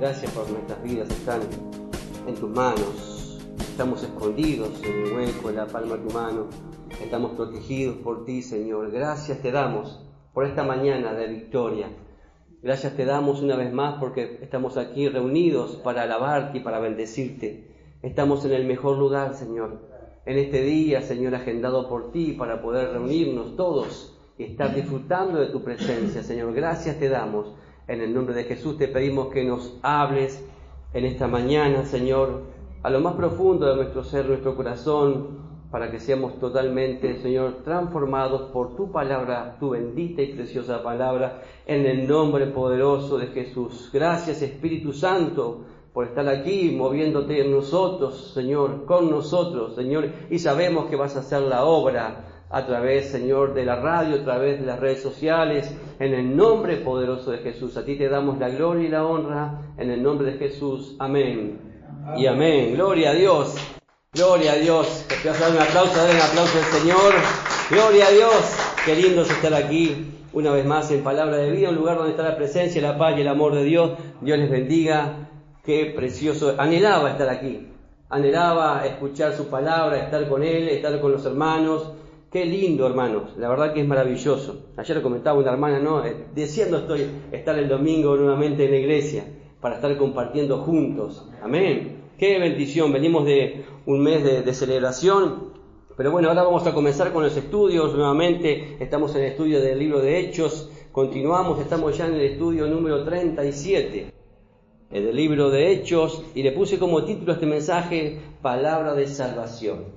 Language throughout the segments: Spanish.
Gracias por nuestras vidas, están en tus manos. Estamos escondidos en el hueco, en la palma de tu mano. Estamos protegidos por ti, Señor. Gracias te damos por esta mañana de victoria. Gracias te damos una vez más porque estamos aquí reunidos para alabarte y para bendecirte. Estamos en el mejor lugar, Señor. En este día, Señor, agendado por ti para poder reunirnos todos y estar disfrutando de tu presencia, Señor. Gracias te damos. En el nombre de Jesús te pedimos que nos hables en esta mañana, Señor, a lo más profundo de nuestro ser, nuestro corazón, para que seamos totalmente, Señor, transformados por tu palabra, tu bendita y preciosa palabra, en el nombre poderoso de Jesús. Gracias, Espíritu Santo, por estar aquí, moviéndote en nosotros, Señor, con nosotros, Señor, y sabemos que vas a hacer la obra a través, Señor, de la radio, a través de las redes sociales, en el nombre poderoso de Jesús. A ti te damos la gloria y la honra, en el nombre de Jesús. Amén. Y amén. Gloria a Dios. Gloria a Dios. Te vas a dar un aplauso, dale un aplauso al Señor. Gloria a Dios. Qué lindo es estar aquí una vez más en Palabra de Vida, un lugar donde está la presencia, la paz y el amor de Dios. Dios les bendiga. Qué precioso. Anhelaba estar aquí. Anhelaba escuchar su palabra, estar con Él, estar con los hermanos. Qué lindo, hermanos, la verdad que es maravilloso. Ayer lo comentaba una hermana, ¿no? Deseando estoy estar el domingo nuevamente en la iglesia para estar compartiendo juntos. Amén. Qué bendición. Venimos de un mes de celebración, pero bueno, ahora vamos a comenzar con los estudios nuevamente. Estamos en el estudio del libro de Hechos. Continuamos, estamos ya en el estudio número 37 del libro de Hechos y le puse como título a este mensaje, Palabra de Salvación.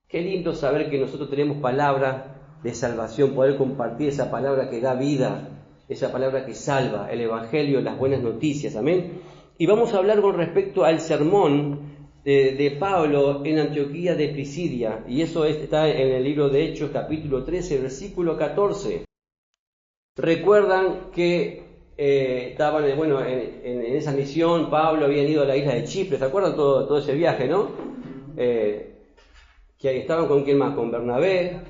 Qué lindo saber que nosotros tenemos palabra de salvación, poder compartir esa palabra que da vida, esa palabra que salva, el Evangelio, las buenas noticias, amén. Y vamos a hablar con respecto al sermón de Pablo en Antioquía de Pisidia, y eso está en el libro de Hechos, capítulo 13, versículo 14. Recuerdan que estaban, en esa misión, Pablo había ido a la isla de Chipre, ¿se acuerdan todo ese viaje, no? Que ahí estaban con quién más, con Bernabé,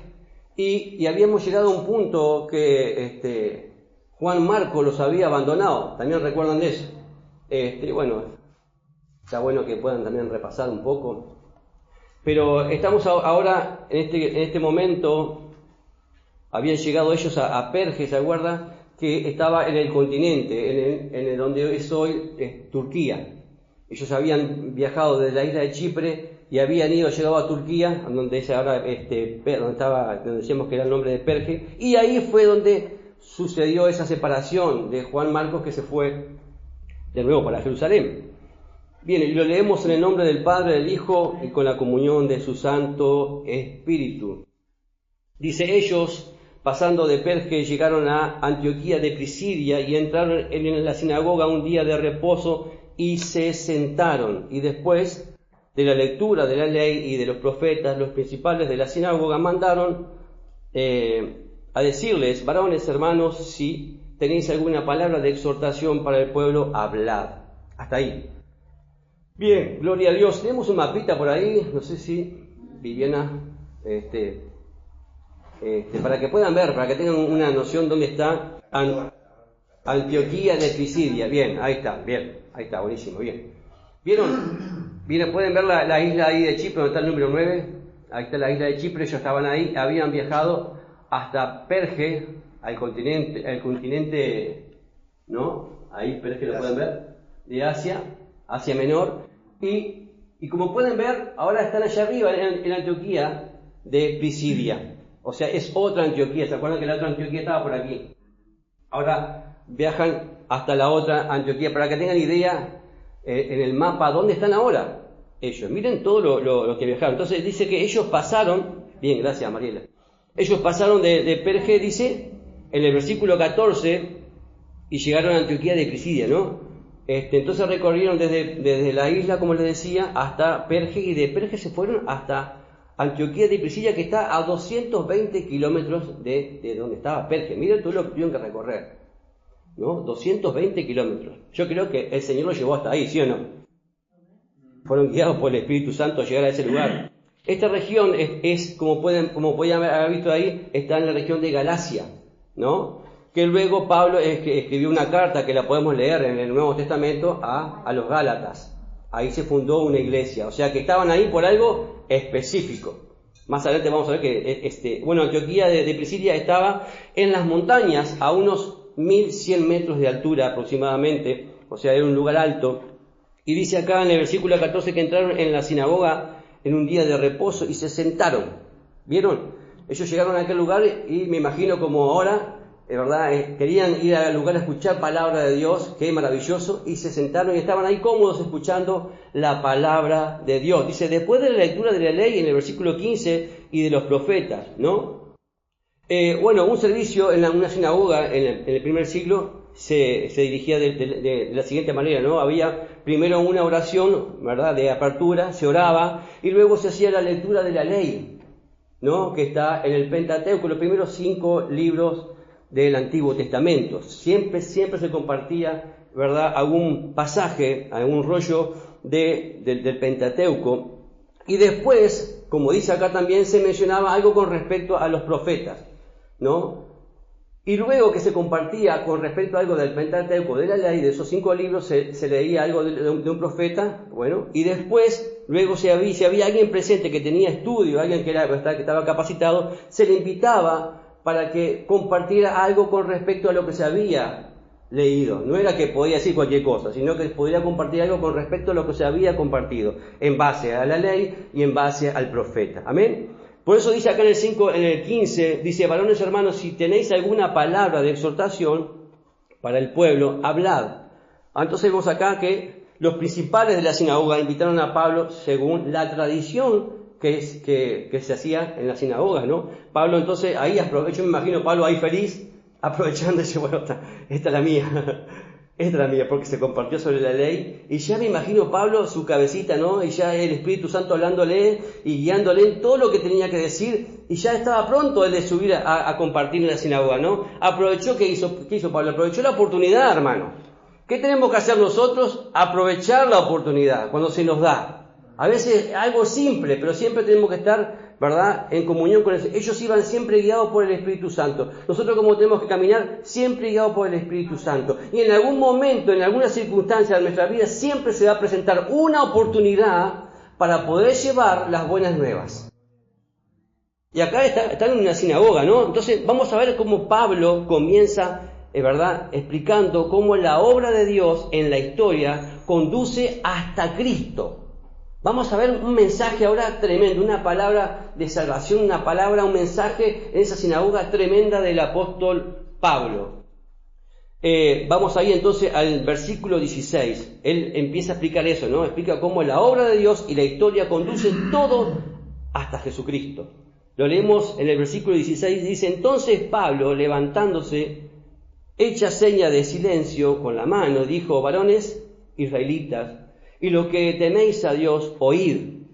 y habíamos llegado a un punto que Juan Marcos los había abandonado, también recuerdan de eso. Está bueno que puedan también repasar un poco, pero estamos ahora, en este momento, habían llegado ellos a Perge, ¿se acuerdan? Que estaba en el continente, en el donde es hoy Turquía. Ellos habían viajado desde la isla de Chipre y habían llegado a Turquía, donde es ahora donde decíamos que era el nombre de Perge, y ahí fue donde sucedió esa separación de Juan Marcos, que se fue de nuevo para Jerusalén. Bien, y lo leemos en el nombre del Padre, del Hijo y con la comunión de su Santo Espíritu. Dice: ellos, pasando de Perge, llegaron a Antioquía de Pisidia y entraron en la sinagoga un día de reposo y se sentaron, y después de la lectura de la ley y de los profetas, los principales de la sinagoga mandaron a decirles: varones, hermanos, si tenéis alguna palabra de exhortación para el pueblo, hablad. Hasta ahí. Bien, gloria a Dios. Tenemos un mapita por ahí, no sé si Viviana, para que puedan ver, para que tengan una noción dónde está Antioquía de Pisidia. Bien, ahí está, buenísimo, bien. ¿Vieron? Pueden ver la isla ahí de Chipre, donde está el número 9. Ahí está la isla de Chipre, ellos estaban ahí, habían viajado hasta Perge, al continente, ¿no? Ahí Perge lo pueden ver, de Asia Menor. Y como pueden ver, ahora están allá arriba en Antioquía de Pisidia. O sea, es otra Antioquía. ¿Se acuerdan que la otra Antioquía estaba por aquí? Ahora viajan hasta la otra Antioquía. Para que tengan idea, en el mapa, ¿dónde están ahora? Ellos. Miren todo lo que viajaron. Entonces dice que ellos pasaron, bien, gracias Mariela. Ellos pasaron de Perge, dice, en el versículo 14, y llegaron a Antioquía de Pisidia, ¿no? Entonces recorrieron desde la isla, como les decía, hasta Perge, y de Perge se fueron hasta Antioquía de Pisidia, que está a 220 kilómetros de donde estaba Perge. Miren todo lo que tuvieron que recorrer, ¿no? 220 kilómetros. Yo creo que el Señor los llevó hasta ahí, ¿sí o no? Fueron guiados por el Espíritu Santo a llegar a ese lugar. Esta región es como podían haber visto ahí, está en la región de Galacia, ¿no? que luego Pablo escribió una carta que la podemos leer en el Nuevo Testamento a los Gálatas. Ahí se fundó una iglesia, o sea que estaban ahí por algo específico. Más adelante vamos a ver que Antioquía de Pisidia estaba en las montañas a unos 1100 metros de altura aproximadamente, o sea, era un lugar alto. Y dice acá en el versículo 14 que entraron en la sinagoga en un día de reposo y se sentaron. ¿Vieron? Ellos llegaron a aquel lugar y me imagino como ahora, ¿verdad? Querían ir al lugar a escuchar palabra de Dios, qué maravilloso, y se sentaron y estaban ahí cómodos escuchando la palabra de Dios. Dice, después de la lectura de la ley en el versículo 15 y de los profetas, ¿no? Un servicio en una sinagoga en el primer siglo se dirigía de la siguiente manera, ¿no? Había primero una oración, ¿verdad?, de apertura, se oraba, y luego se hacía la lectura de la ley, ¿no?, que está en el Pentateuco, los primeros 5 libros del Antiguo Testamento. Siempre se compartía, ¿verdad?, algún pasaje, algún rollo del Pentateuco. Y después, como dice acá también, se mencionaba algo con respecto a los profetas, ¿no? Y luego que se compartía con respecto a algo del Pentateuco, de la ley, de esos 5 libros, se leía algo de un profeta, y después, luego si había alguien presente que tenía estudio, alguien que estaba capacitado, se le invitaba para que compartiera algo con respecto a lo que se había leído. No era que podía decir cualquier cosa, sino que podía compartir algo con respecto a lo que se había compartido, en base a la ley y en base al profeta. Amén. Por eso dice acá en el 15, dice, varones hermanos, si tenéis alguna palabra de exhortación para el pueblo, hablad. Entonces vemos acá que los principales de la sinagoga invitaron a Pablo según la tradición que se hacía en las sinagogas, ¿no? Pablo entonces ahí aprovechó, me imagino Pablo ahí feliz, aprovechando y dice, esta es la mía, porque se compartió sobre la ley, y ya me imagino Pablo, su cabecita, ¿no? Y ya el Espíritu Santo hablándole y guiándole en todo lo que tenía que decir, y ya estaba pronto él de subir a compartir en la sinagoga, ¿no? Aprovechó, ¿qué hizo Pablo? Aprovechó la oportunidad, hermano. ¿Qué tenemos que hacer nosotros? Aprovechar la oportunidad cuando se nos da. A veces algo simple, pero siempre tenemos que estar, ¿verdad?, en comunión con eso. Ellos iban siempre guiados por el Espíritu Santo. Nosotros como tenemos que caminar siempre guiados por el Espíritu Santo. Y en algún momento, en alguna circunstancia de nuestra vida, siempre se va a presentar una oportunidad para poder llevar las buenas nuevas. Y acá están en una sinagoga, ¿no? Entonces vamos a ver cómo Pablo comienza, ¿verdad?, explicando cómo la obra de Dios en la historia conduce hasta Cristo. Vamos a ver un mensaje ahora tremendo, una palabra de salvación, un mensaje en esa sinagoga tremenda del apóstol Pablo. Vamos ahí entonces al versículo 16. Él empieza a explicar eso, ¿no? Explica cómo la obra de Dios y la historia conducen todo hasta Jesucristo. Lo leemos en el versículo 16, dice, entonces Pablo, levantándose, hecha seña de silencio con la mano, dijo, varones israelitas, y lo que teméis a Dios, oíd.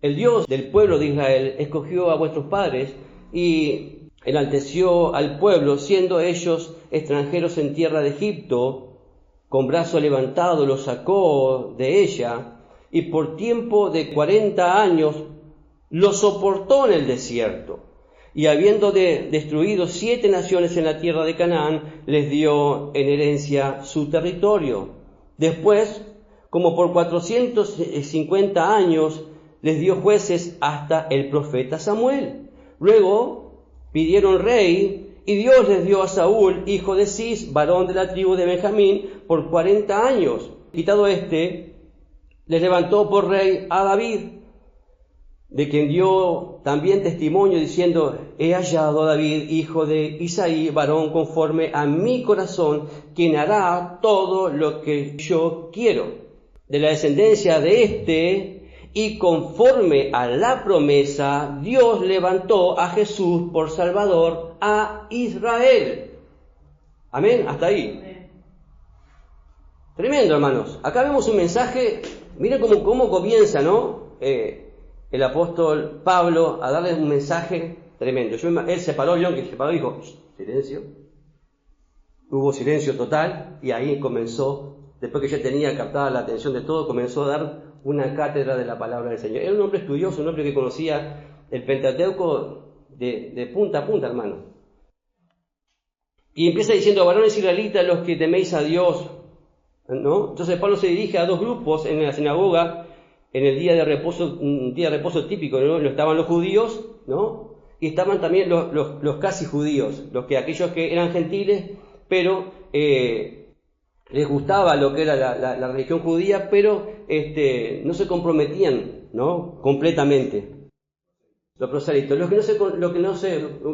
El Dios del pueblo de Israel escogió a vuestros padres y enalteció al pueblo, siendo ellos extranjeros en tierra de Egipto, con brazo levantado los sacó de ella, y por tiempo de 40 años los soportó en el desierto. Y habiendo destruido 7 naciones en la tierra de Canaán, les dio en herencia su territorio. Después, como por 450 años, les dio jueces hasta el profeta Samuel. Luego pidieron rey, y Dios les dio a Saúl, hijo de Cis, varón de la tribu de Benjamín, por 40 años. Quitado les levantó por rey a David, de quien dio también testimonio, diciendo, he hallado a David, hijo de Isaí, varón conforme a mi corazón, quien hará todo lo que yo quiero. De la descendencia de y conforme a la promesa, Dios levantó a Jesús por Salvador a Israel. Amén, hasta ahí. Amén. Tremendo, hermanos. Acá vemos un mensaje, miren cómo comienza, ¿no? El apóstol Pablo a darles un mensaje tremendo. Él se paró, y dijo, silencio. Hubo silencio total, y ahí comenzó. Después que ya tenía captada la atención de todo, comenzó a dar una cátedra de la palabra del Señor. Era un hombre estudioso, un hombre que conocía el Pentateuco de punta a punta, hermano. Y empieza diciendo, varones israelitas, los que teméis a Dios, ¿no? Entonces Pablo se dirige a dos grupos en la sinagoga, en el día de reposo, un día de reposo típico, ¿no? Estaban los judíos, ¿no? Y estaban también los casi judíos, aquellos que eran gentiles, pero les gustaba lo que era la religión judía, pero no se comprometían, ¿no? Completamente. Los proselitos,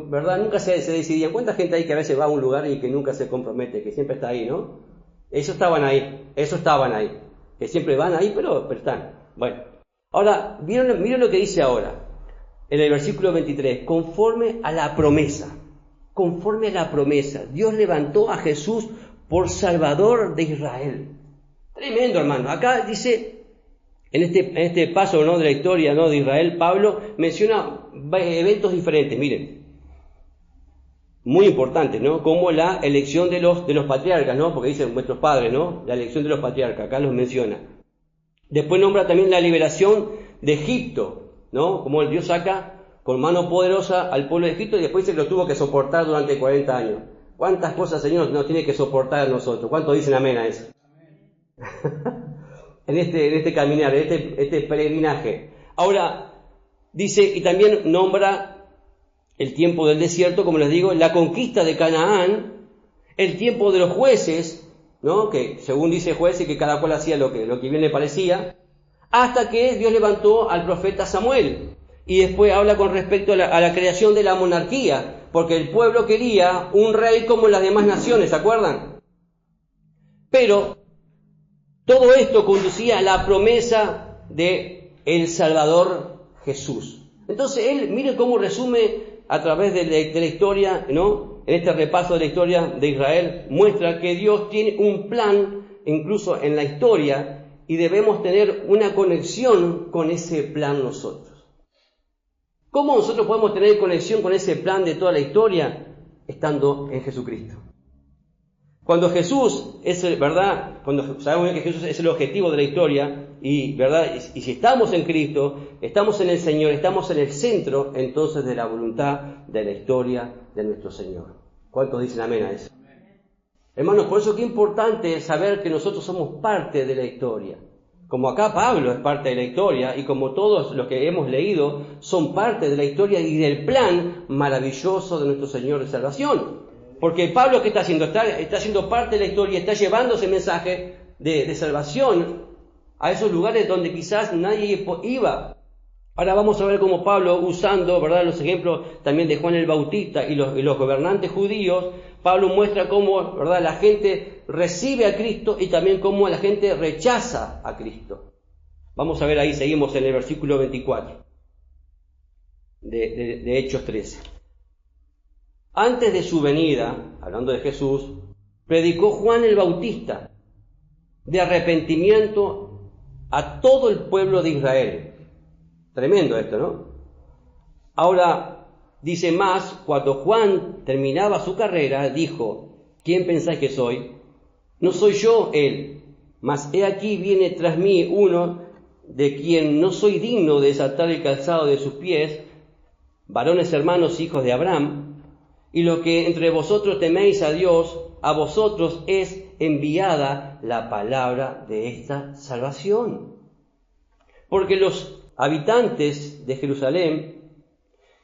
¿verdad? Nunca se decidían. ¿Cuánta gente hay que a veces va a un lugar y que nunca se compromete, que siempre está ahí, ¿no? Esos estaban ahí, que siempre van ahí, pero están. Bueno, ahora, miren lo que dice ahora, en el versículo 23, conforme a la promesa, Dios levantó a Jesús por Salvador de Israel. Tremendo, hermano. Acá dice, en este paso, ¿no?, de la historia, ¿no?, de Israel, Pablo menciona eventos diferentes, miren, muy importantes, ¿no?, como la elección de los patriarcas, ¿no?, porque dicen vuestros padres, ¿no?, la elección de los patriarcas, acá los menciona. Después nombra también la liberación de Egipto, ¿no?, como el Dios saca con mano poderosa al pueblo de Egipto y después se lo tuvo que soportar durante 40 años. ¿Cuántas cosas, Señor, nos tiene que soportar a nosotros? ¿Cuántos dicen amén a eso? en este caminar, en este peregrinaje. Ahora, dice, y también nombra el tiempo del desierto, como les digo, la conquista de Canaán, el tiempo de los jueces, ¿no?, que según dice jueces, que cada cual hacía lo que bien le parecía, hasta que Dios levantó al profeta Samuel. Y después habla con respecto a la creación de la monarquía, porque el pueblo quería un rey como las demás naciones, ¿se acuerdan? Pero todo esto conducía a la promesa de el Salvador Jesús. Entonces él, mire cómo resume a través de la historia, ¿no?, en este repaso de la historia de Israel, muestra que Dios tiene un plan, incluso en la historia, y debemos tener una conexión con ese plan nosotros. ¿Cómo nosotros podemos tener conexión con ese plan de toda la historia? Estando en Jesucristo. Cuando Jesús es, ¿verdad?, cuando sabemos que Jesús es el objetivo de la historia, y, ¿verdad?, y si estamos en Cristo, estamos en el Señor, estamos en el centro, entonces, de la voluntad de la historia de nuestro Señor. ¿Cuántos dicen amén a eso? Hermanos, por eso qué importante es saber que nosotros somos parte de la historia. Como acá Pablo es parte de la historia, y como todos los que hemos leído son parte de la historia y del plan maravilloso de nuestro Señor de salvación. Porque Pablo, ¿qué está haciendo? Está haciendo parte de la historia, está llevando ese mensaje de salvación a esos lugares donde quizás nadie iba. Ahora vamos a ver cómo Pablo, usando, ¿verdad?, los ejemplos también de Juan el Bautista y los gobernantes judíos, Pablo muestra cómo, ¿verdad?, la gente recibe a Cristo y también cómo la gente rechaza a Cristo. Vamos a ver ahí, seguimos en el versículo 24 de Hechos 13. Antes de su venida, hablando de Jesús, predicó Juan el Bautista de arrepentimiento a todo el pueblo de Israel. Tremendo esto, ¿no? Ahora, dice más, cuando Juan terminaba su carrera, dijo, ¿quién pensáis que soy? No soy yo él, mas he aquí viene tras mí uno de quien no soy digno de desatar el calzado de sus pies, varones hermanos, hijos de Abraham, y lo que entre vosotros teméis a Dios, a vosotros es enviada la palabra de esta salvación. Porque los habitantes de Jerusalén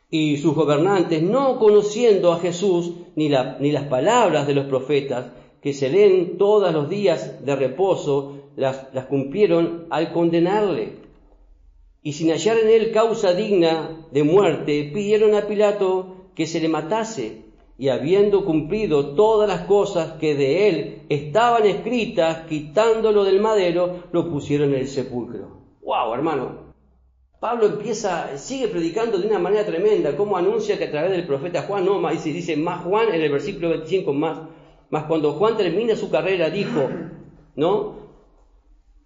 y sus gobernantes, no conociendo a Jesús ni las palabras de los profetas, que se leen todos los días de reposo, las cumplieron al condenarle. Y sin hallar en él causa digna de muerte, pidieron a Pilato que se le matase, y habiendo cumplido todas las cosas que de él estaban escritas, quitándolo del madero, lo pusieron en el sepulcro. ¡Wow, hermano! Pablo sigue predicando de una manera tremenda, como anuncia que a través del profeta Juan, no, dice más Juan en el versículo 25, más cuando Juan termina su carrera, dijo, ¿no?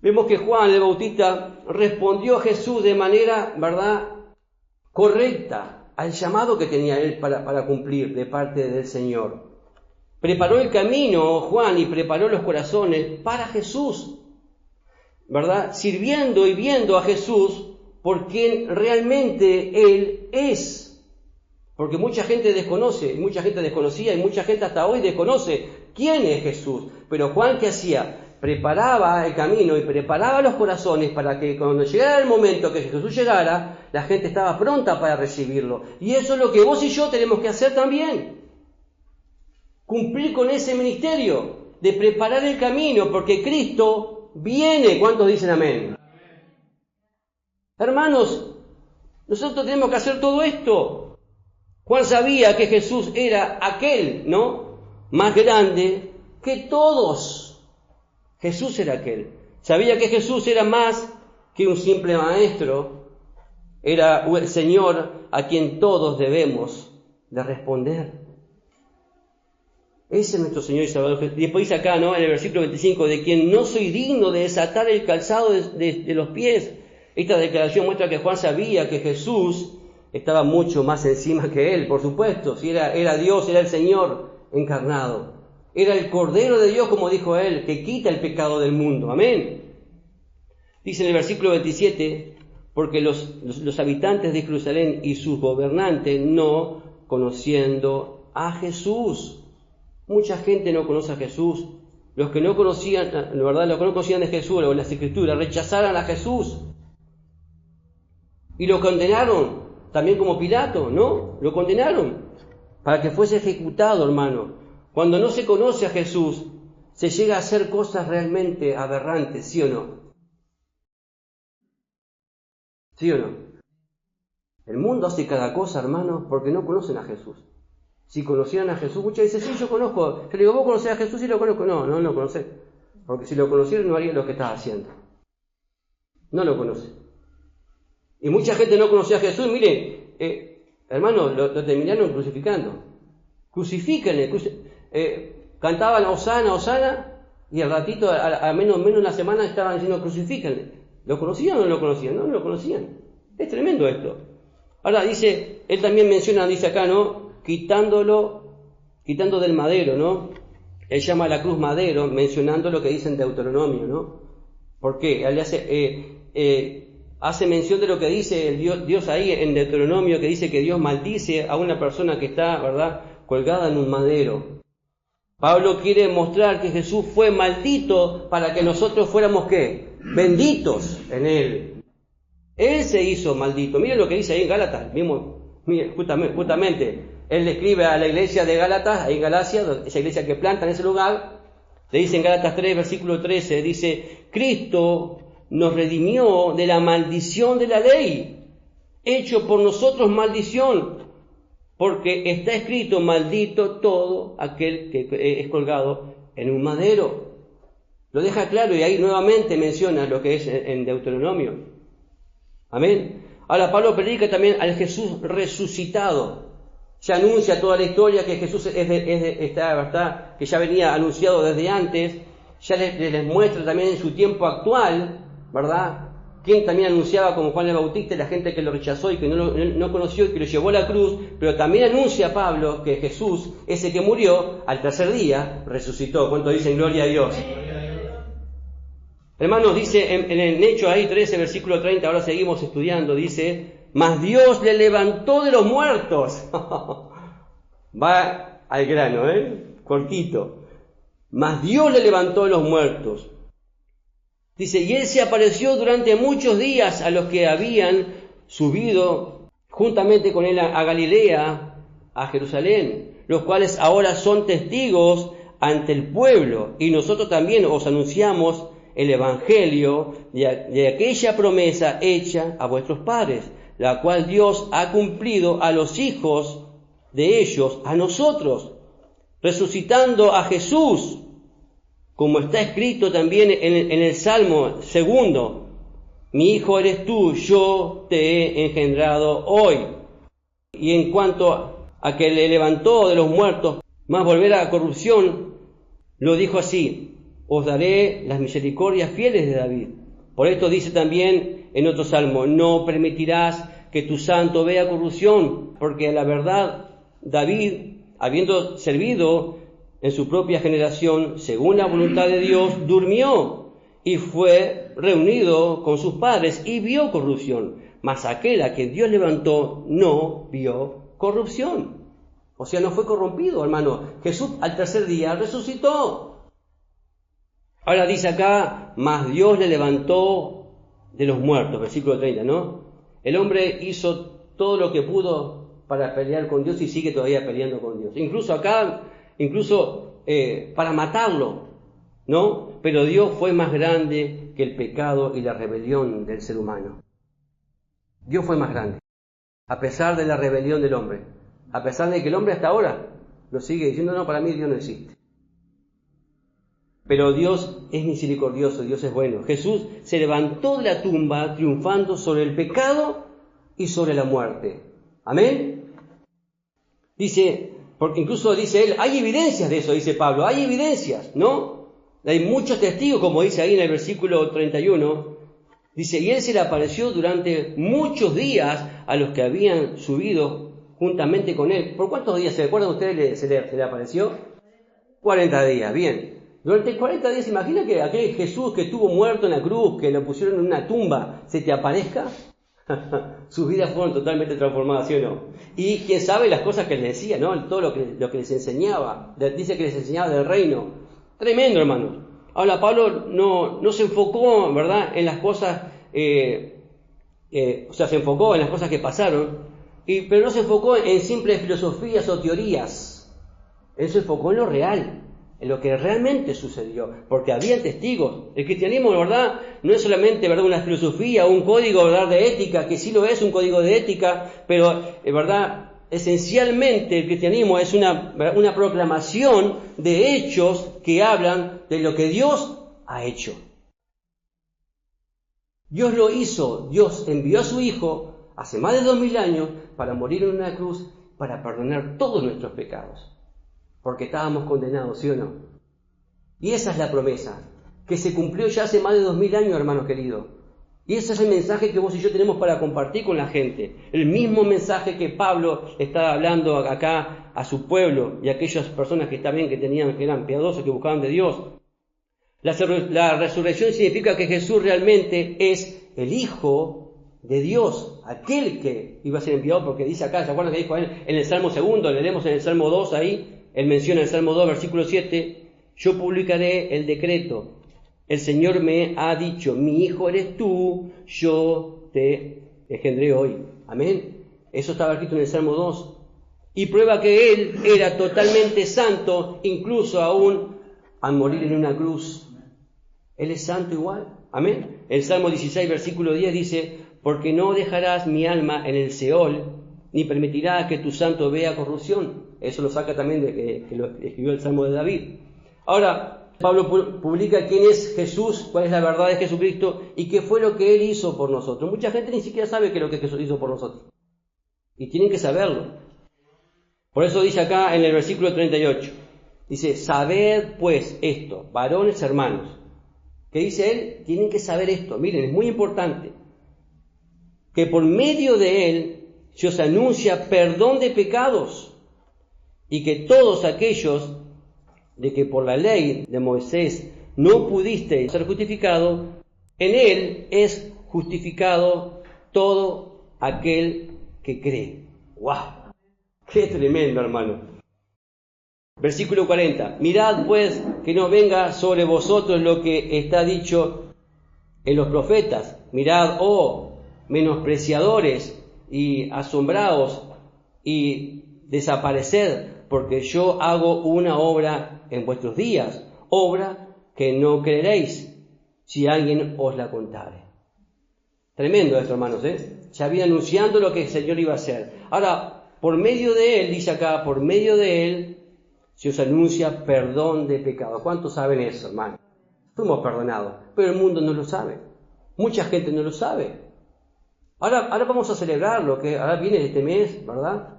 Vemos que Juan el Bautista respondió a Jesús de manera, ¿verdad?, correcta al llamado que tenía él para cumplir de parte del Señor. Preparó el camino Juan y preparó los corazones para Jesús, ¿verdad?, sirviendo y viendo a Jesús por quien realmente Él es. Porque mucha gente desconoce, y mucha gente desconocía, y mucha gente hasta hoy desconoce quién es Jesús. Pero Juan, ¿qué hacía? Preparaba el camino y preparaba los corazones para que cuando llegara el momento que Jesús llegara, la gente estaba pronta para recibirlo. Y eso es lo que vos y yo tenemos que hacer también. Cumplir con ese ministerio de preparar el camino, porque Cristo viene. ¿Cuántos dicen amén? Hermanos, nosotros tenemos que hacer todo esto. Juan sabía que Jesús era aquel, ¿no?, más grande que todos. Jesús era aquel. Sabía que Jesús era más que un simple maestro. Era el Señor a quien todos debemos de responder. Ese es nuestro Señor y Salvador. Y después dice acá, ¿no?, en el versículo 25, de quien no soy digno de desatar el calzado de los pies. Esta declaración muestra que Juan sabía que Jesús estaba mucho más encima que él, por supuesto. Si era Dios, era el Señor encarnado. Era el Cordero de Dios, como dijo él, que quita el pecado del mundo. Amén. Dice en el versículo 27, porque los habitantes de Jerusalén y sus gobernantes no conociendo a Jesús. Mucha gente no conoce a Jesús. Los que no conocían, la verdad, los que no conocían de Jesús o las Escrituras, rechazaron a Jesús. Y lo condenaron. También como Pilato, ¿no? Lo condenaron para que fuese ejecutado, hermano. Cuando no se conoce a Jesús, se llega a hacer cosas realmente aberrantes, ¿sí o no? ¿Sí o no? El mundo hace cada cosa, hermano, porque no conocen a Jesús. Si conocieran a Jesús, muchas veces, sí, yo conozco. Yo le digo, ¿vos conocés a Jesús? Sí, lo conozco. No, no lo conocés. Porque si lo conocieran, no harían lo que estás haciendo. No lo conoce. Y mucha gente no conocía a Jesús. Miren, hermano, lo terminaron crucificando. Crucifíquenle. Cantaban Hosana, Hosana, y al ratito, a menos una semana, estaban diciendo crucifíquenle. ¿Lo conocían o no lo conocían? No lo conocían. Es tremendo esto. Ahora dice, él también menciona, dice acá, ¿no?, quitando del madero, ¿no? Él llama a la cruz madero, mencionando lo que dice en Deuteronomio, ¿no? ¿Por qué? Él hace mención de lo que dice Dios ahí en Deuteronomio, que dice que Dios maldice a una persona que está, ¿verdad?, colgada en un madero. Pablo quiere mostrar que Jesús fue maldito para que nosotros fuéramos, ¿qué?, benditos en Él. Él se hizo maldito. Miren lo que dice ahí en Gálatas. Miren, justamente, él le escribe a la iglesia de Gálatas, ahí en Galacia, esa iglesia que planta en ese lugar. Le dice en Gálatas 3, versículo 13, dice, Cristo nos redimió de la maldición de la ley, hecho por nosotros maldición, porque está escrito, maldito todo aquel que es colgado en un madero. Lo deja claro y ahí nuevamente menciona lo que es en Deuteronomio. Amén. Ahora Pablo predica también al Jesús resucitado. Se anuncia toda la historia que Jesús ¿verdad?, que ya venía anunciado desde antes. Ya les muestra también en su tiempo actual, ¿verdad?, quien también anunciaba como Juan el Bautista, la gente que lo rechazó y que no conoció y que lo llevó a la cruz. Pero también anuncia Pablo que Jesús, ese que murió, al tercer día resucitó. ¿Cuánto dicen gloria a Dios? Hermanos, dice en el Hechos ahí 13, versículo 30, ahora seguimos estudiando, dice, mas Dios le levantó de los muertos. Va al grano, cortito. Mas Dios le levantó de los muertos. Dice, y Él se apareció durante muchos días a los que habían subido juntamente con Él a Galilea, a Jerusalén, los cuales ahora son testigos ante el pueblo. Y nosotros también os anunciamos el Evangelio de aquella promesa hecha a vuestros padres, la cual Dios ha cumplido a los hijos de ellos, a nosotros, resucitando a Jesús, como está escrito también en el Salmo 2, mi hijo eres tú, yo te he engendrado hoy. Y en cuanto a que le levantó de los muertos, más volver a la corrupción, lo dijo así, os daré las misericordias fieles de David. Por esto dice también en otro salmo, no permitirás que tu santo vea corrupción, porque a la verdad David, habiendo servido en su propia generación, según la voluntad de Dios, durmió y fue reunido con sus padres y vio corrupción. Mas aquel a que Dios levantó no vio corrupción. O sea, no fue corrompido, hermano. Jesús al tercer día resucitó. Ahora dice acá, mas Dios le levantó de los muertos, versículo 30, ¿no? El hombre hizo todo lo que pudo para pelear con Dios y sigue todavía peleando con Dios. Incluso acá, para matarlo, ¿no? Pero Dios fue más grande que el pecado y la rebelión del ser humano. Dios fue más grande, a pesar de la rebelión del hombre, a pesar de que el hombre hasta ahora lo sigue diciendo, no, para mí Dios no existe. Pero Dios es misericordioso, Dios es bueno. Jesús se levantó de la tumba triunfando sobre el pecado y sobre la muerte. Amén. Dice, porque incluso dice él, hay evidencias de eso, dice Pablo, hay evidencias, ¿no? Hay muchos testigos, como dice ahí en el versículo 31. Dice, y él se le apareció durante muchos días a los que habían subido juntamente con él. ¿Por cuántos días se acuerdan ustedes se le apareció? 40 días, bien. Durante 40 días, imagina que aquel Jesús que estuvo muerto en la cruz, que lo pusieron en una tumba, se te aparezca. Sus vidas fueron totalmente transformadas, ¿sí o no? Y quién sabe las cosas que les decía, ¿no? Todo lo que les enseñaba. Dice que les enseñaba del reino. Tremendo, hermanos. Ahora, Pablo no se enfocó, ¿verdad?, en las cosas, se enfocó en las cosas que pasaron, pero no se enfocó en simples filosofías o teorías. Él se enfocó en lo real, en lo que realmente sucedió, porque había testigos. El cristianismo, ¿verdad?, no es solamente, ¿verdad?, una filosofía o un código, ¿verdad?, de ética, que sí lo es, un código de ética, pero, ¿verdad?, esencialmente el cristianismo es una proclamación de hechos que hablan de lo que Dios ha hecho. Dios lo hizo, Dios envió a su Hijo hace más de 2000 años para morir en una cruz, para perdonar todos nuestros pecados, porque estábamos condenados, ¿sí o no? Y esa es la promesa, que se cumplió ya hace más de 2000 años, hermanos queridos. Y ese es el mensaje que vos y yo tenemos para compartir con la gente. El mismo mensaje que Pablo estaba hablando acá a su pueblo y a aquellas personas que también que eran piadosos, que buscaban de Dios. La resurrección significa que Jesús realmente es el Hijo de Dios, aquel que iba a ser enviado, porque dice acá, ¿se acuerdan que dijo él en el Salmo 2? Leemos en el Salmo 2 ahí, él menciona en el Salmo 2, versículo 7, yo publicaré el decreto. El Señor me ha dicho, mi hijo eres tú, yo te engendré hoy. Amén. Eso estaba escrito en el Salmo 2. Y prueba que Él era totalmente santo, incluso aún al morir en una cruz. Él es santo igual. Amén. El Salmo 16, versículo 10 dice, porque no dejarás mi alma en el Seol, ni permitirás que tu santo vea corrupción. Eso lo saca también de que lo escribió el Salmo de David. Ahora, Pablo publica quién es Jesús, cuál es la verdad de Jesucristo y qué fue lo que Él hizo por nosotros. Mucha gente ni siquiera sabe qué es lo que Jesús hizo por nosotros. Y tienen que saberlo. Por eso dice acá en el versículo 38, dice, sabed pues esto, varones hermanos. ¿Qué dice Él? Tienen que saber esto. Miren, es muy importante. Que por medio de Él se os anuncia perdón de pecados y que todos aquellos de que por la ley de Moisés no pudiste ser justificado, en Él es justificado todo aquel que cree. ¡Wow! ¡Qué tremendo, hermano! Versículo 40. Mirad pues que no venga sobre vosotros lo que está dicho en los profetas. Mirad, oh menospreciadores y asombraos y desapareced, porque yo hago una obra en vuestros días, obra que no creeréis si alguien os la contare. Tremendo esto, hermanos, Ya había anunciando lo que el Señor iba a hacer. Ahora, por medio de Él, dice acá, por medio de Él, se os anuncia perdón de pecado. ¿Cuántos saben eso, hermano? Fuimos perdonados, pero el mundo no lo sabe. Mucha gente no lo sabe. Ahora vamos a celebrar lo que ahora viene este mes, ¿verdad?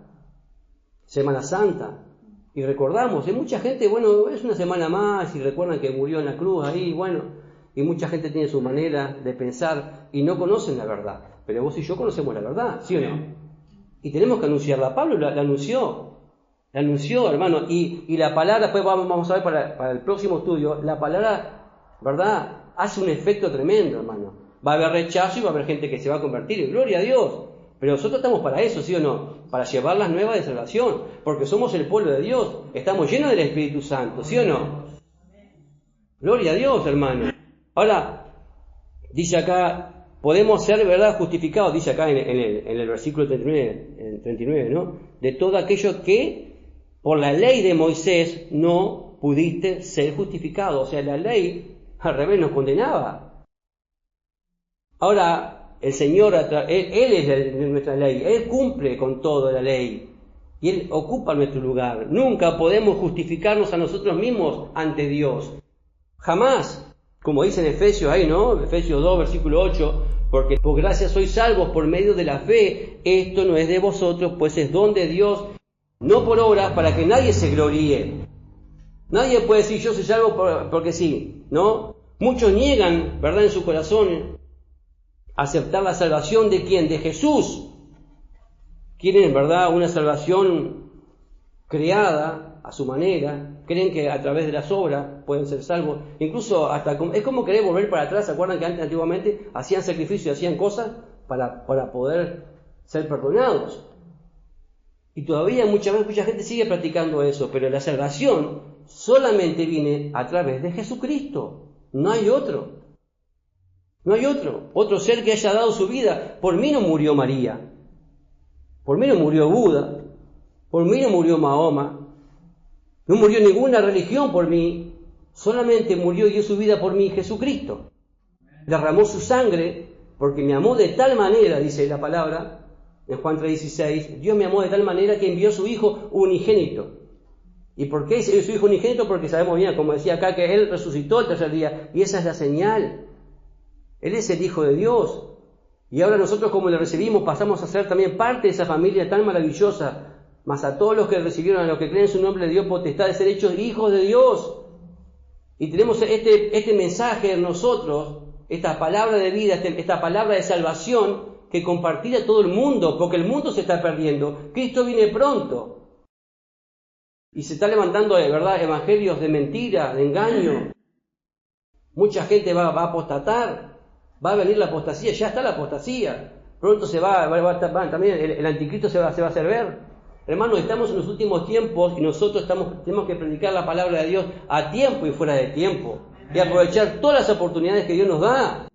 Semana Santa. Y recordamos, hay mucha gente, bueno, es una semana más y recuerdan que murió en la cruz ahí, bueno, y mucha gente tiene su manera de pensar y no conocen la verdad. Pero vos y yo conocemos la verdad, ¿sí o no? Y tenemos que anunciarla. Pablo la anunció, hermano, y la palabra, después vamos a ver para el próximo estudio, la palabra, ¿verdad?, hace un efecto tremendo, hermano. Va a haber rechazo y va a haber gente que se va a convertir, y gloria a Dios. Pero nosotros estamos para eso, ¿sí o no? Para llevar las nuevas de salvación, porque somos el pueblo de Dios, estamos llenos del Espíritu Santo, ¿sí o no? Gloria a Dios, hermano. Ahora, dice acá, podemos ser, ¿verdad?, justificados, dice acá en el versículo 39, ¿no? De todo aquello que por la ley de Moisés no pudiste ser justificado. O sea, la ley al revés nos condenaba. Ahora, el Señor, Él es nuestra ley, Él cumple con toda la ley y Él ocupa nuestro lugar. Nunca podemos justificarnos a nosotros mismos ante Dios. Jamás. Como dice en Efesios ahí, ¿no? Efesios 2, versículo 8, porque por gracia sois salvos por medio de la fe. Esto no es de vosotros, pues es don de Dios, no por obras, para que nadie se gloríe. Nadie puede decir yo soy salvo porque sí, ¿no? Muchos niegan, ¿verdad?, en su corazón aceptar la salvación de ¿quién? De Jesús. Quieren, ¿verdad?, una salvación creada a su manera. Creen que a través de las obras pueden ser salvos. Incluso hasta es como querer volver para atrás. ¿Se acuerdan que antes, antiguamente, hacían sacrificios, hacían cosas para poder ser perdonados? Y todavía mucha gente sigue practicando eso. Pero la salvación solamente viene a través de Jesucristo. No hay otro. No hay otro ser que haya dado su vida. Por mí no murió María, por mí no murió Buda, por mí no murió Mahoma, no murió ninguna religión por mí, solamente murió y dio su vida por mí Jesucristo. Derramó su sangre porque me amó de tal manera, dice la palabra en Juan 3:16, Dios me amó de tal manera que envió a su Hijo unigénito. ¿Y por qué es su Hijo unigénito? Porque sabemos bien, como decía acá, que Él resucitó el tercer día, y esa es la señal. Él es el Hijo de Dios. Y ahora nosotros, como le recibimos, pasamos a ser también parte de esa familia tan maravillosa. Mas a todos los que recibieron, a los que creen en su nombre, le dio potestad de ser hechos hijos de Dios. Y tenemos este mensaje en nosotros, esta palabra de vida, esta palabra de salvación, que compartir a todo el mundo, porque el mundo se está perdiendo. Cristo viene pronto. Y se está levantando, de verdad, evangelios de mentira, de engaño. Mucha gente va a apostatar. Va a venir la apostasía, ya está la apostasía. Pronto también el anticristo se va a hacer ver. Hermanos, estamos en los últimos tiempos y nosotros tenemos que predicar la palabra de Dios a tiempo y fuera de tiempo. Y aprovechar todas las oportunidades que Dios nos da.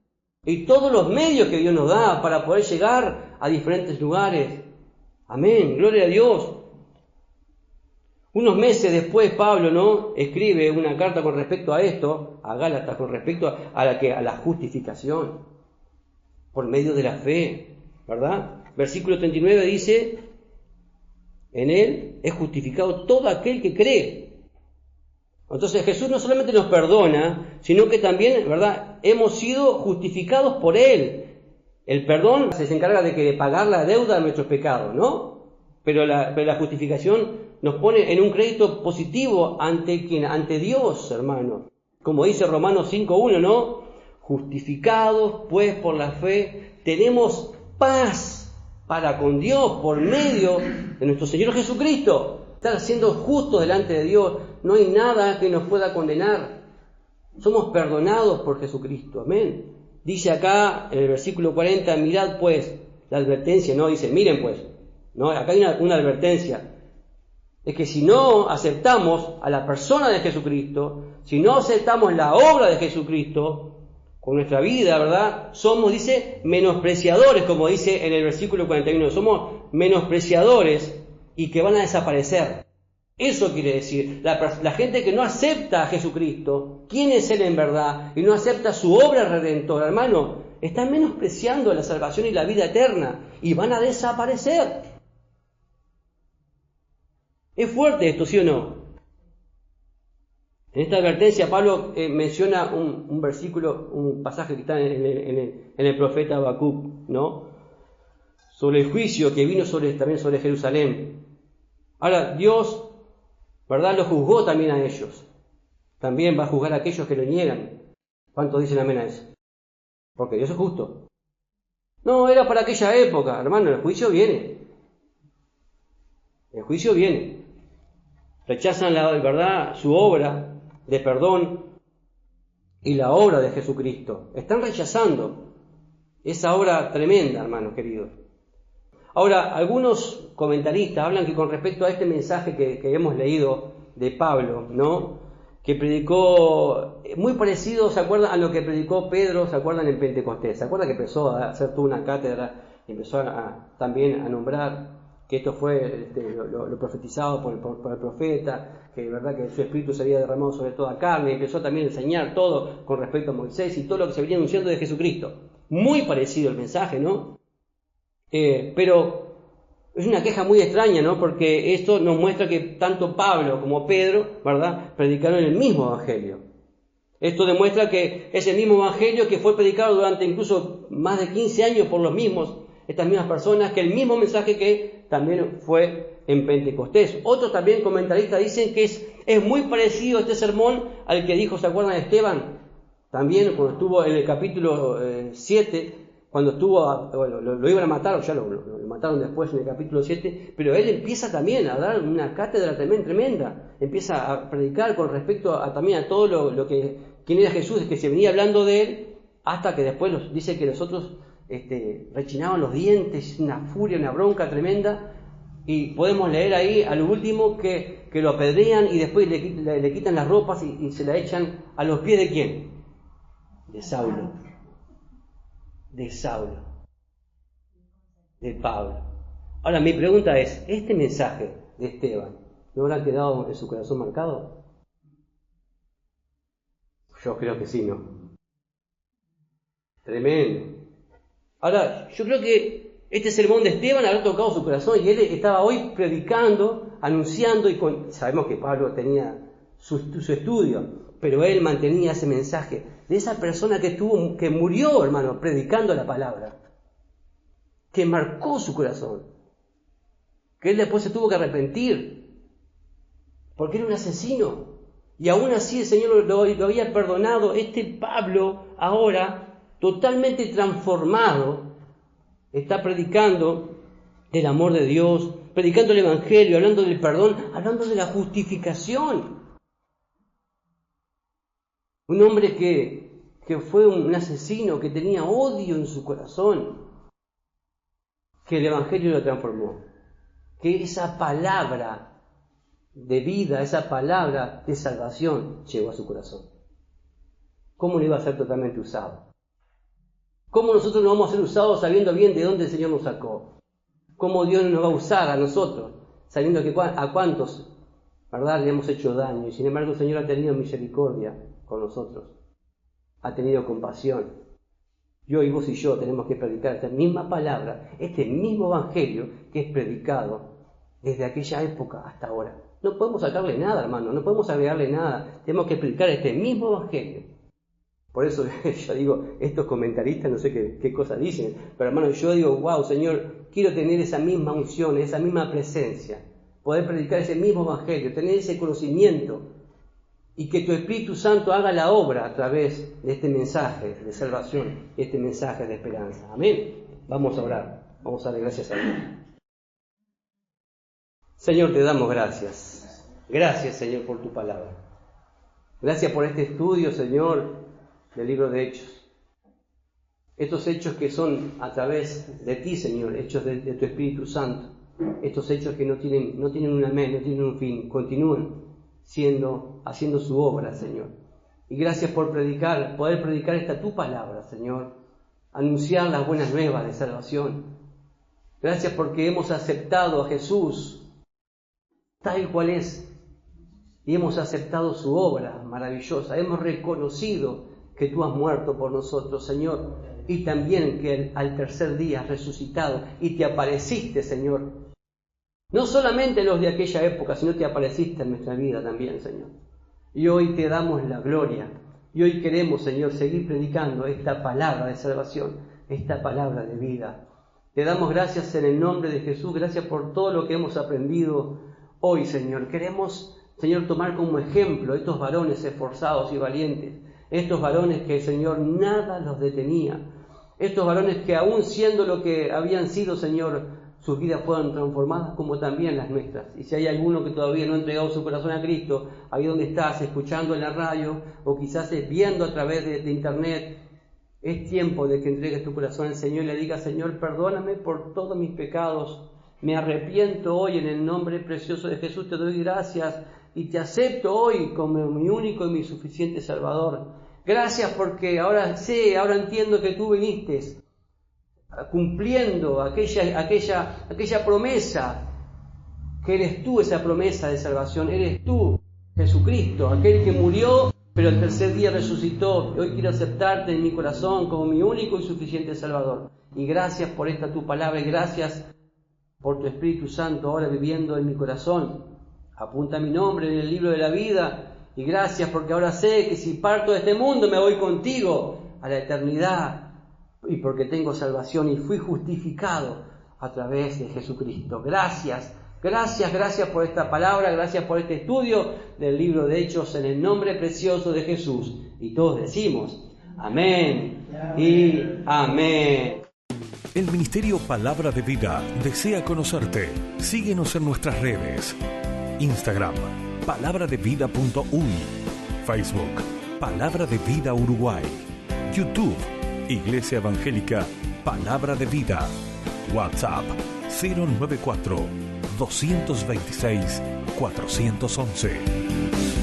Y todos los medios que Dios nos da para poder llegar a diferentes lugares. Amén, gloria a Dios. Unos meses después Pablo, ¿no?, escribe una carta con respecto a esto, a Gálatas, con respecto a la justificación por medio de la fe, ¿verdad? Versículo 39 dice, en Él es justificado todo aquel que cree. Entonces Jesús no solamente nos perdona, sino que también, ¿verdad?, hemos sido justificados por Él. El perdón se encarga de pagar la deuda de nuestros pecados, ¿no? Pero la justificación nos pone en un crédito positivo ante ¿quién? Ante Dios, hermano. Como dice Romanos 5:1, ¿no? Justificados, pues, por la fe, tenemos paz para con Dios por medio de nuestro Señor Jesucristo. Estar siendo justos delante de Dios, no hay nada que nos pueda condenar. Somos perdonados por Jesucristo, amén. Dice acá en el versículo 40, mirad pues, la advertencia, ¿no? Dice, miren pues, ¿no? Acá hay una advertencia. Es que si no aceptamos a la persona de Jesucristo, si no aceptamos la obra de Jesucristo con nuestra vida, ¿verdad? Somos, dice, menospreciadores, como dice en el versículo 41. Somos menospreciadores y que van a desaparecer. Eso quiere decir, la gente que no acepta a Jesucristo, quién es Él en verdad, y no acepta su obra redentora, hermano, están menospreciando la salvación y la vida eterna, y van a desaparecer. ¿Es fuerte esto, sí o no? En esta advertencia Pablo menciona un versículo, un pasaje que está en el profeta Habacuc, ¿no? Sobre el juicio que vino también sobre Jerusalén. Ahora, Dios, ¿verdad?, lo juzgó también a ellos. También va a juzgar a aquellos que lo niegan. ¿Cuántos dicen amén a eso? Porque Dios es justo. No, era para aquella época, hermano, el juicio viene. El juicio viene. Rechazan verdad, su obra de perdón y la obra de Jesucristo. Están rechazando esa obra tremenda, hermanos queridos. Ahora, algunos comentaristas hablan que con respecto a este mensaje que hemos leído de Pablo, ¿no?, que predicó muy parecido, ¿se acuerdan?, a lo que predicó Pedro, ¿se acuerdan?, en Pentecostés. ¿Se acuerdan que empezó a hacer toda una cátedra y empezó también a nombrar que esto fue lo profetizado por el profeta, que es verdad que su espíritu se había derramado sobre toda carne, y empezó también a enseñar todo con respecto a Moisés y todo lo que se venía anunciando de Jesucristo? Muy parecido el mensaje, ¿no? Pero es una queja muy extraña, ¿no? Porque esto nos muestra que tanto Pablo como Pedro, ¿verdad?, predicaron el mismo evangelio. Esto demuestra que ese mismo evangelio que fue predicado durante incluso más de 15 años por estas mismas personas, que el mismo mensaje que también fue en Pentecostés. Otros también comentaristas dicen que es muy parecido este sermón al que dijo, ¿se acuerdan de Esteban? También cuando estuvo en el capítulo 7, cuando estuvo, bueno, lo iban a matar, o ya lo mataron después en el capítulo 7, pero él empieza también a dar una cátedra tremenda, empieza a predicar con respecto también a todo quién era Jesús, que se venía hablando de él, hasta que después dice que los otros rechinaban los dientes, una furia, una bronca tremenda, y podemos leer ahí a lo último que lo apedrean y después le quitan las ropas y se la echan a los pies de ¿quién? De Saulo, de Pablo. Ahora mi pregunta es, ¿este mensaje de Esteban no habrá quedado en su corazón marcado? Yo creo que sí, ¿no? Tremendo. Ahora, yo creo que este sermón de Esteban habrá tocado su corazón y él estaba hoy predicando, anunciando, y sabemos que Pablo tenía su estudio, pero él mantenía ese mensaje de esa persona que murió, hermano, predicando la palabra, que marcó su corazón, que él después se tuvo que arrepentir, porque era un asesino, y aún así el Señor lo había perdonado. Este Pablo, ahora, totalmente transformado, está predicando del amor de Dios, predicando el Evangelio, hablando del perdón, hablando de la justificación. Un hombre que fue un asesino, que tenía odio en su corazón, que el Evangelio lo transformó, que esa palabra de vida, esa palabra de salvación llegó a su corazón. ¿Cómo no iba a ser totalmente usado? ¿Cómo nosotros no vamos a ser usados sabiendo bien de dónde el Señor nos sacó? ¿Cómo Dios nos va a usar a nosotros sabiendo que a cuántos, ¿verdad?, le hemos hecho daño? Y sin embargo el Señor ha tenido misericordia con nosotros, ha tenido compasión. Yo y vos y yo tenemos que predicar esta misma palabra, este mismo evangelio que es predicado desde aquella época hasta ahora. No podemos sacarle nada, hermano, no podemos agregarle nada. Tenemos que predicar este mismo evangelio. Por eso yo digo, estos comentaristas no sé qué cosas dicen, pero hermano, yo digo, wow, Señor, quiero tener esa misma unción, esa misma presencia, poder predicar ese mismo evangelio, tener ese conocimiento, y que tu Espíritu Santo haga la obra a través de este mensaje de salvación, este mensaje de esperanza. Amén. Vamos a orar, vamos a darle gracias a Dios. Señor, te damos gracias. Gracias, Señor, por tu palabra. Gracias por este estudio, Señor, del libro de Hechos. Estos hechos que son a través de ti, Señor, hechos de tu Espíritu Santo. Estos hechos que no tienen un amén, no tienen un fin, continúan haciendo su obra, Señor. Y gracias por poder predicar esta tu palabra, Señor, anunciar las buenas nuevas de salvación. Gracias porque hemos aceptado a Jesús tal cual es, y hemos aceptado su obra maravillosa. Hemos reconocido que tú has muerto por nosotros, Señor, y también que al tercer día has resucitado y te apareciste, Señor. No solamente los de aquella época, sino te apareciste en nuestra vida también, Señor. Y hoy te damos la gloria. Y hoy queremos, Señor, seguir predicando esta palabra de salvación, esta palabra de vida. Te damos gracias en el nombre de Jesús. Gracias por todo lo que hemos aprendido hoy, Señor. Queremos, Señor, tomar como ejemplo estos varones esforzados y valientes. Estos varones que, Señor, nada los detenía. Estos varones que, aún siendo lo que habían sido, Señor, sus vidas fueron transformadas como también las nuestras. Y si hay alguno que todavía no ha entregado su corazón a Cristo, ahí donde estás, escuchando en la radio o quizás viendo a través de internet Es tiempo de que entregues tu corazón al Señor y le digas: Señor, perdóname por todos mis pecados. Me arrepiento hoy en el nombre precioso de Jesús. Te doy gracias y te acepto hoy como mi único y mi suficiente Salvador. Gracias porque ahora entiendo que tú viniste cumpliendo aquella promesa, que eres tú esa promesa de salvación. Eres tú, Jesucristo, aquel que murió, pero el tercer día resucitó. Hoy quiero aceptarte en mi corazón como mi único y suficiente Salvador. Y gracias por esta tu palabra, y gracias por tu Espíritu Santo ahora viviendo en mi corazón. Apunta mi nombre en el libro de la vida, y gracias porque ahora sé que si parto de este mundo me voy contigo a la eternidad, y porque tengo salvación y fui justificado a través de Jesucristo. Gracias por esta palabra, gracias por este estudio del libro de Hechos en el nombre precioso de Jesús. Y todos decimos amén y amén. El Ministerio Palabra de Vida desea conocerte. Síguenos en nuestras redes. Instagram, palabraDeVida.uy. Facebook, Palabra de Vida Uruguay. YouTube, Iglesia Evangélica Palabra de Vida. WhatsApp, 094 226 411.